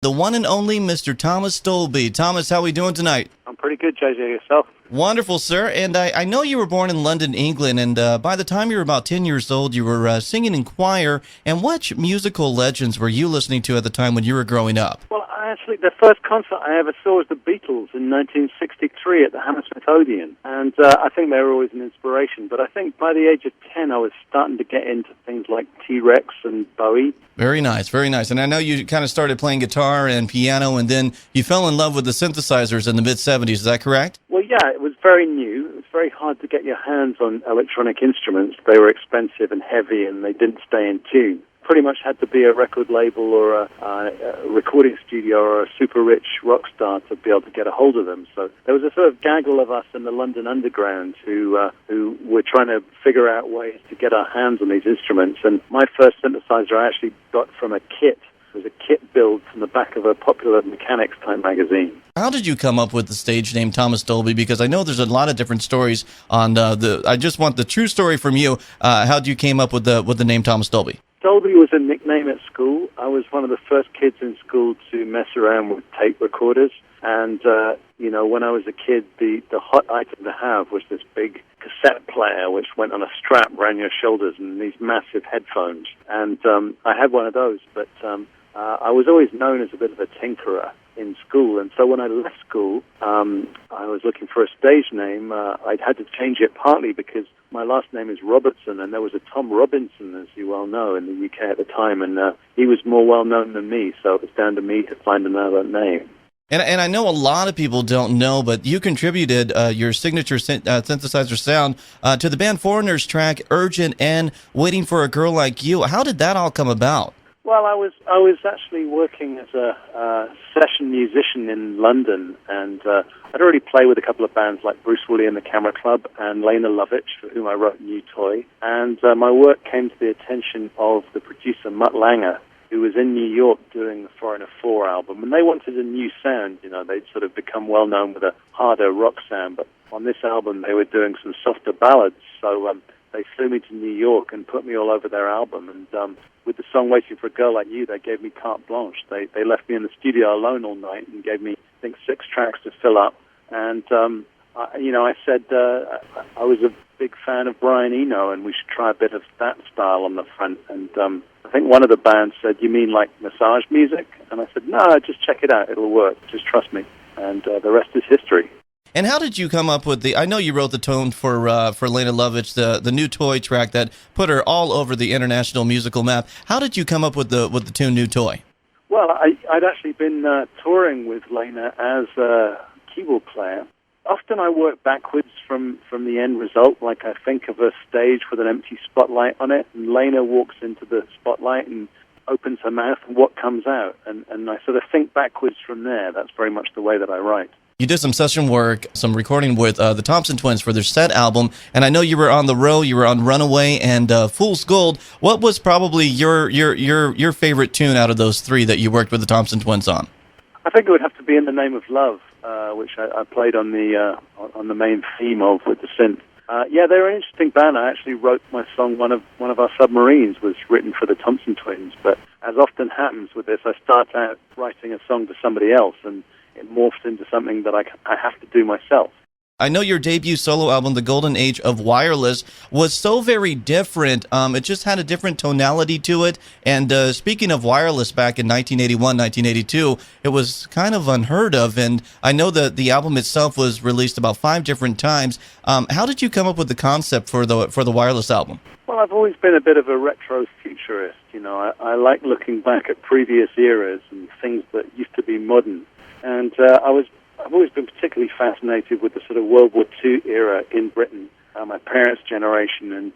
The one and only Mr. Thomas Dolby. Thomas, how are we doing tonight? I'm pretty good, JJ. Yourself? Wonderful, sir. And I know you were born in London, England, and by the time you were about 10 years old, you were singing in choir. And what musical legends were you listening to at the time when you were growing up? Well, the first concert I ever saw was the Beatles in 1963 at the Hammersmith Odeon. And I think they were always an inspiration. But I think by the age of 10, I was starting to get into things like T-Rex and Bowie. Very nice, very nice. And I know you kind of started playing guitar and piano, and then you fell in love with the synthesizers in the mid-'70s. Is that correct? Well, yeah, it was very new. It was very hard to get your hands on electronic instruments. They were expensive and heavy, and they didn't stay in tune. Pretty much had to be a record label or a recording studio or a super rich rock star to be able to get a hold of them. So there was a sort of gaggle of us in the London underground who were trying to figure out ways to get our hands on these instruments. And my first synthesizer I actually got from a kit. It was a kit build from the back of a Popular Mechanics type magazine. How did you come up with the stage name Thomas Dolby? Because I know there's a lot of different stories on I just want the true story from you. How did you came up with the name Thomas Dolby? Dolby was a nickname at school. I was one of the first kids in school to mess around with tape recorders. And, when I was a kid, the hot item to have was this big cassette player which went on a strap around your shoulders and these massive headphones. And I had one of those, but I was always known as a bit of a tinkerer in school. And so when I left school, I was looking for a stage name. I'd had to change it partly because my last name is Robertson, and there was a Tom Robinson, as you well know, in the UK at the time, and he was more well-known than me, so it was down to me to find another name. And I know a lot of people don't know, but you contributed your signature synthesizer sound to the band Foreigner's track "Urgent" and "Waiting for a Girl Like You." How did that all come about? Well, I was actually working as a session musician in London, and I'd already played with a couple of bands like Bruce Woolley and the Camera Club and Lena Lovitch, for whom I wrote New Toy. And my work came to the attention of the producer Mutt Lange, who was in New York doing the Foreigner 4 album, and they wanted a new sound. They'd sort of become well-known with a harder rock sound, but on this album they were doing some softer ballads, so they flew me to New York and put me all over their album, and with the song Waiting for a Girl Like You, they gave me carte blanche. They left me in the studio alone all night and gave me, I think, 6 tracks to fill up, and I said I was a big fan of Brian Eno, and we should try a bit of that style on the front. And I think one of the bands said, "You mean like massage music?" And I said, "No, just check it out. It'll work. Just trust me." And the rest is history. And how did you come up with I know you wrote the tone for Lena Lovitch, the New Toy track that put her all over the international musical map. How did you come up with the tune New Toy? Well, I'd actually been touring with Lena as a keyboard player. Often I work backwards from the end result, like I think of a stage with an empty spotlight on it, and Lena walks into the spotlight and opens her mouth, and what comes out? And I sort of think backwards from there. That's very much the way that I write. You did some session work, some recording with the Thompson Twins for their Set album, and I know you were on the road. You were on Runaway and Fool's Gold. What was probably your favorite tune out of those 3 that you worked with the Thompson Twins on? I think it would have to be In the Name of Love, which I played on the main theme of with the synth. They're an interesting band. I actually wrote my song. One of our submarines was written for the Thompson Twins, but as often happens with this, I start out writing a song for somebody else, and it morphs into something that I have to do myself. I know your debut solo album, The Golden Age of Wireless, was so very different. It just had a different tonality to it. And speaking of wireless, back in 1981, 1982, it was kind of unheard of. And I know that the album itself was released about 5 different times. How did you come up with the concept for the wireless album? Well, I've always been a bit of a retro futurist. I like looking back at previous eras and things that used to be modern. And I've always been particularly fascinated with the sort of World War II era in Britain, my parents' generation, and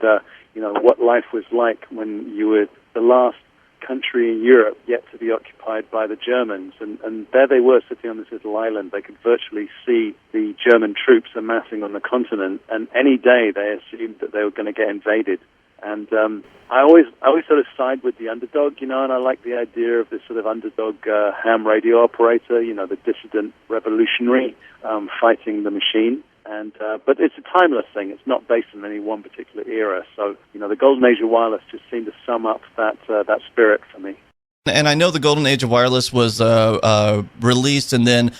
what life was like when you were the last country in Europe yet to be occupied by the Germans. And there they were sitting on this little island. They could virtually see the German troops amassing on the continent, and any day they assumed that they were going to get invaded. And I always sort of side with the underdog, and I like the idea of this sort of underdog ham radio operator, the dissident revolutionary fighting the machine. And but it's a timeless thing. It's not based on any one particular era. So, the Golden Age of Wireless just seemed to sum up that spirit for me. And I know the golden age of wireless was released, and then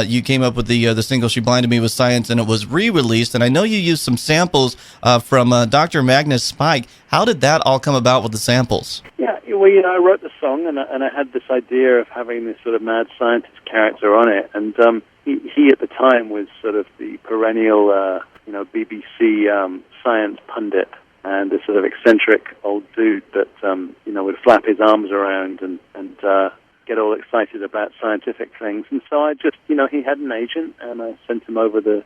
you came up with the single "She Blinded Me with Science," and it was re-released. And I know you used some samples from Dr. Magnus Spike. How did that all come about with the samples? Yeah, well, I wrote the song, and I had this idea of having this sort of mad scientist character on it, and he at the time was sort of the perennial, BBC science pundit, and this sort of eccentric old dude that would flap his arms around and get all excited about scientific things. And so I just, he had an agent, and I sent him over the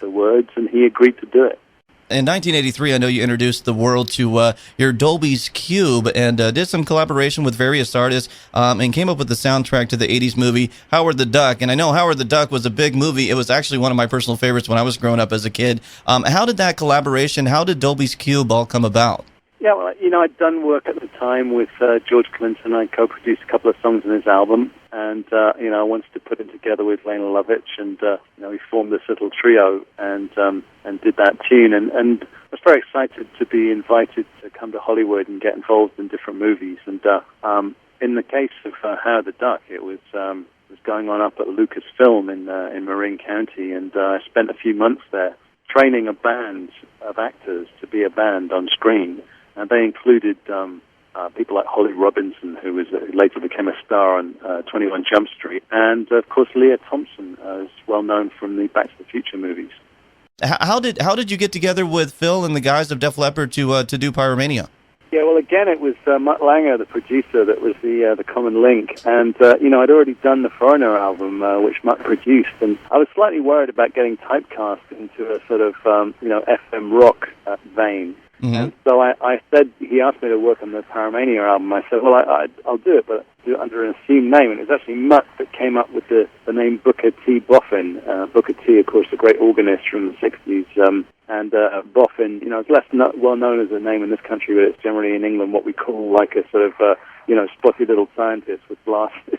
words, and he agreed to do it. In 1983, I know you introduced the world to your Dolby's Cube and did some collaboration with various artists and came up with the soundtrack to the 80s movie Howard the Duck. And I know Howard the Duck was a big movie. It was actually one of my personal favorites when I was growing up as a kid. How did that collaboration, how did Dolby's Cube all come about? Yeah, well, I'd done work at the time with George Clinton. I co-produced a couple of songs on his album, and, I wanted to put it together with Lena Lovitch, and, we formed this little trio and did that tune, and I was very excited to be invited to come to Hollywood and get involved in different movies. And in the case of Howard the Duck, it was going on up at Lucasfilm in Marin County, and I spent a few months there training a band of actors to be a band on screen. And they included people like Holly Robinson, who later became a star on 21 Jump Street, and of course Leah Thompson, is well known from the Back to the Future movies. How did you get together with Phil and the guys of Def Leppard to do Pyromania? Yeah, well, again, it was Mutt Lange, the producer, that was the common link. And, I'd already done the Foreigner album, which Mutt produced, and I was slightly worried about getting typecast into a sort of, FM rock vein. Mm-hmm. And so I said, he asked me to work on the Pyromania album. I said, well, I'll do it, but do it under an assumed name. And it was actually Mutt that came up with the name Booker T. Boffin. Booker T, of course, a great organist from the 60s. And Boffin, it's less well known as a name in this country, but it's generally in England what we call like a sort of, spotty little scientist with glasses.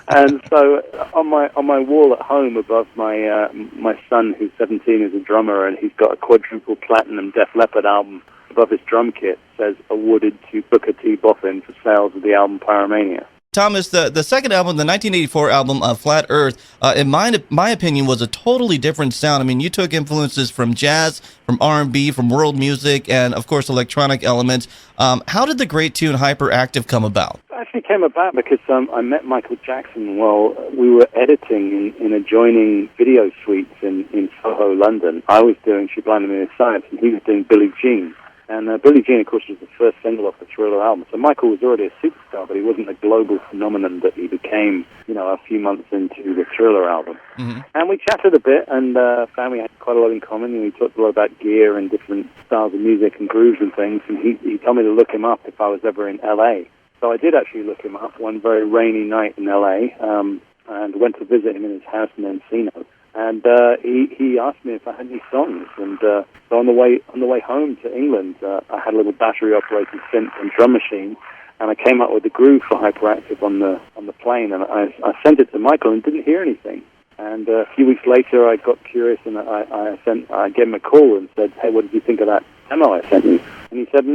And so on my wall at home above my son, who's 17, is a drummer, and he's got a quadruple platinum Def Leppard album above his drum kit, says awarded to Booker T. Boffin for sales of the album Pyromania. Thomas, the second album, the 1984 album, Flat Earth, in my opinion, was a totally different sound. I mean, you took influences from jazz, from R&B, from world music, and, of course, electronic elements. How did the great tune Hyperactive come about? It actually came about because I met Michael Jackson while we were editing in adjoining video suites in Soho, London. I was doing She Blinded Me with Science, and he was doing Billie Jean. And Billie Jean, of course, was the first single off the Thriller album. So Michael was already a superstar, but he wasn't the global phenomenon that he became, a few months into the Thriller album. Mm-hmm. And we chatted a bit and found we had quite a lot in common. And we talked a lot about gear and different styles of music and grooves and things. And he told me to look him up if I was ever in L.A. So I did actually look him up one very rainy night in L.A. And went to visit him in his house in Encino. And he asked me if I had any songs, and so on the way home to England, I had a little battery-operated synth and drum machine, and I came up with the groove for Hyperactive on the plane, and I sent it to Michael and didn't hear anything. And a few weeks later, I got curious, and I gave him a call and said, "Hey, what did you think of that demo I sent you?" And he said,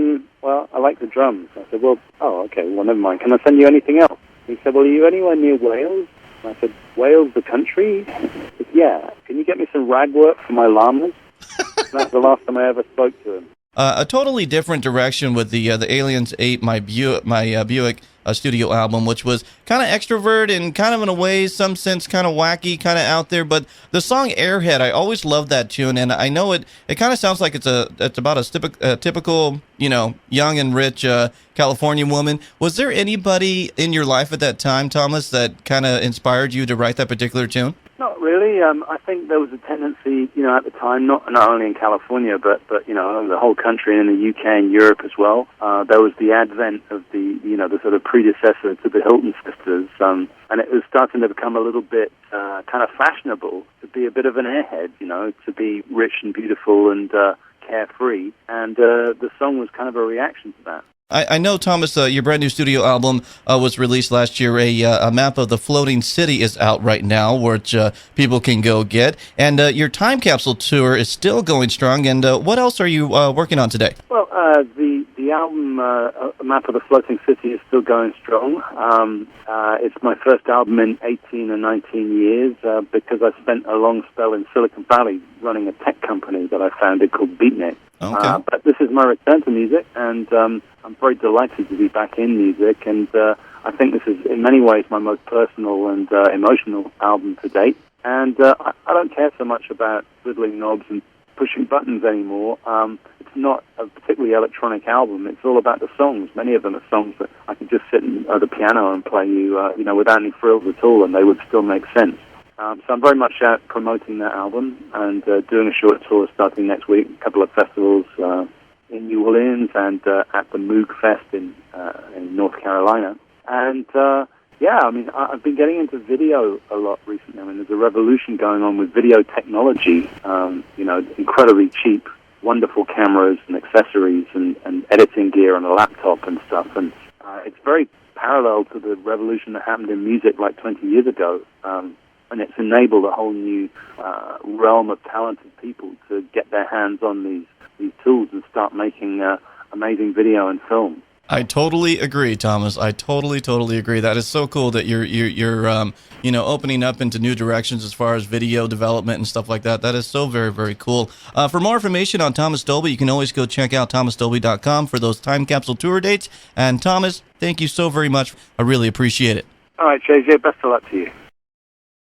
"Well, I like the drums." I said, "Well, okay, well, never mind. Can I send you anything else?" He said, "Well, are you anywhere near Wales?" And I said, "Wales, the country?" He said, "Yeah. Can you get me some rag work for my llamas?" That's the last time I ever spoke to him. A totally different direction with the Aliens 8, my Buick studio album, which was kind of extrovert and kind of in a way, some sense, kind of wacky, kind of out there. But the song Airhead, I always loved that tune, and I know it kind of sounds like it's about a typical, young and rich California woman. Was there anybody in your life at that time, Thomas, that kind of inspired you to write that particular tune? Not really. I think there was a tendency, at the time, not only in California, but the whole country and in the UK and Europe as well. There was the advent of the sort of predecessor to the Hilton sisters, and it was starting to become a little bit kind of fashionable to be a bit of an airhead, to be rich and beautiful and carefree, and the song was kind of a reaction to that. I know, Thomas, your brand new studio album was released last year. A map of the floating city is out right now, which people can go get. And your time capsule tour is still going strong. And what else are you working on today? Well, the album, A Map of the Floating City, is still going strong. It's my first album in 18 or 19 years because I spent a long spell in Silicon Valley running a tech company that I founded called Beatnik. Okay. But this is my return to music, and I'm very delighted to be back in music, and I think this is, in many ways, my most personal and emotional album to date. And I don't care so much about twiddling knobs and pushing buttons anymore. It's not a particularly electronic album. It's all about the songs. Many of them are songs that I could just sit at the piano and play you, without any frills at all, and they would still make sense. So I'm very much out promoting that album and doing a short tour starting next week, a couple of festivals in New Orleans and at the Moog Fest in North Carolina. And I've been getting into video a lot recently. I mean, there's a revolution going on with video technology, incredibly cheap, wonderful cameras and accessories and editing gear on a laptop and stuff. And it's very parallel to the revolution that happened in music like 20 years ago. And it's enabled a whole new realm of talented people to get their hands on these tools and start making amazing video and film. I totally agree, Thomas. I totally agree. That is so cool that you're opening up into new directions as far as video development and stuff like that. That is so very, very cool. For more information on Thomas Dolby, you can always go check out thomasdolby.com for those time capsule tour dates. And Thomas, thank you so very much. I really appreciate it. All right, JJ, best of luck to you.